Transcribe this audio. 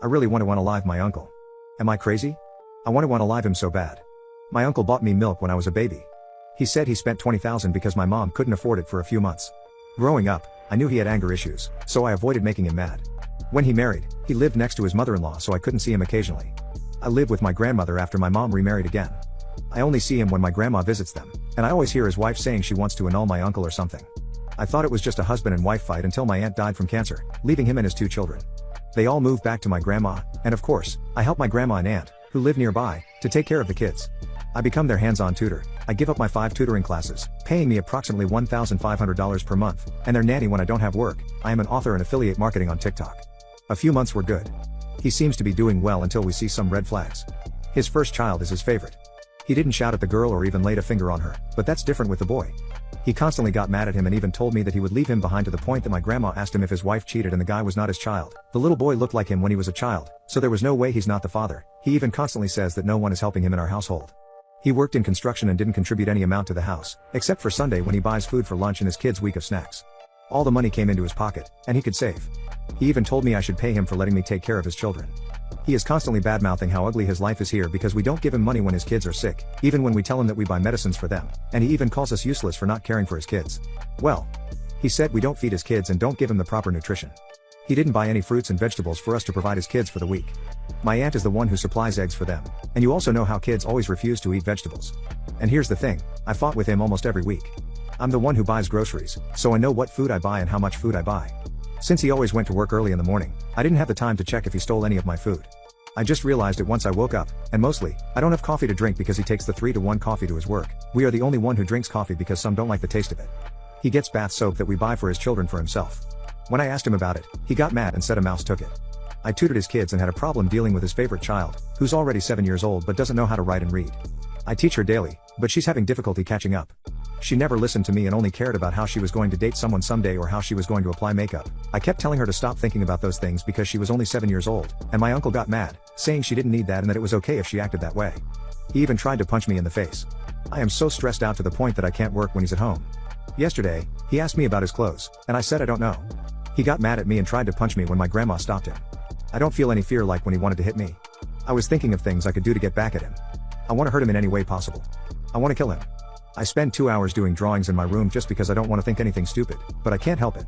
I really want to unalive my uncle. Am I crazy? I want to unalive him so bad. My uncle bought me milk when I was a baby. He said he spent $20,000 because my mom couldn't afford it for a few months. Growing up, I knew he had anger issues, so I avoided making him mad. When he married, he lived next to his mother-in-law, so I couldn't see him occasionally. I live with my grandmother after my mom remarried again. I only see him when my grandma visits them, and I always hear his wife saying she wants to annul my uncle or something. I thought it was just a husband and wife fight until my aunt died from cancer, leaving him and his 2 children. They all moved back to my grandma, and of course, I help my grandma and aunt, who live nearby, to take care of the kids. I become their hands-on tutor. I give up my 5 tutoring classes, paying me approximately $1,500 per month, and their nanny when I don't have work. I am an author and affiliate marketing on TikTok. A few months were good. He seems to be doing well until we see some red flags. His first child is his favorite. He didn't shout at the girl or even laid a finger on her, but that's different with the boy. He constantly got mad at him and even told me that he would leave him behind, to the point that my grandma asked him if his wife cheated and the guy was not his child. The little boy looked like him when he was a child, so there was no way he's not the father. He even constantly says that no one is helping him in our household. He worked in construction and didn't contribute any amount to the house, except for Sunday when he buys food for lunch and his kids' week of snacks. All the money came into his pocket, and he could save. He even told me I should pay him for letting me take care of his children. He is constantly bad-mouthing how ugly his life is here because we don't give him money when his kids are sick, even when we tell him that we buy medicines for them, and he even calls us useless for not caring for his kids. Well, he said we don't feed his kids and don't give him the proper nutrition. He didn't buy any fruits and vegetables for us to provide his kids for the week. My aunt is the one who supplies eggs for them, and you also know how kids always refuse to eat vegetables. And here's the thing, I fought with him almost every week. I'm the one who buys groceries, so I know what food I buy and how much food I buy. Since he always went to work early in the morning, I didn't have the time to check if he stole any of my food. I just realized it once I woke up, and mostly, I don't have coffee to drink because he takes the 3-to-1 coffee to his work. We are the only one who drinks coffee because some don't like the taste of it. He gets bath soap that we buy for his children for himself. When I asked him about it, he got mad and said a mouse took it. I tutored his kids and had a problem dealing with his favorite child, who's already 7 years old but doesn't know how to write and read. I teach her daily, but she's having difficulty catching up. She never listened to me and only cared about how she was going to date someone someday or how she was going to apply makeup. I kept telling her to stop thinking about those things because she was only 7 years old, and my uncle got mad, saying she didn't need that and that it was okay if she acted that way. He even tried to punch me in the face. I am so stressed out to the point that I can't work when he's at home. Yesterday, he asked me about his clothes, and I said I don't know. He got mad at me and tried to punch me when my grandma stopped him. I don't feel any fear like when he wanted to hit me. I was thinking of things I could do to get back at him. I want to hurt him in any way possible. I want to kill him. I spend 2 hours doing drawings in my room just because I don't want to think anything stupid, but I can't help it.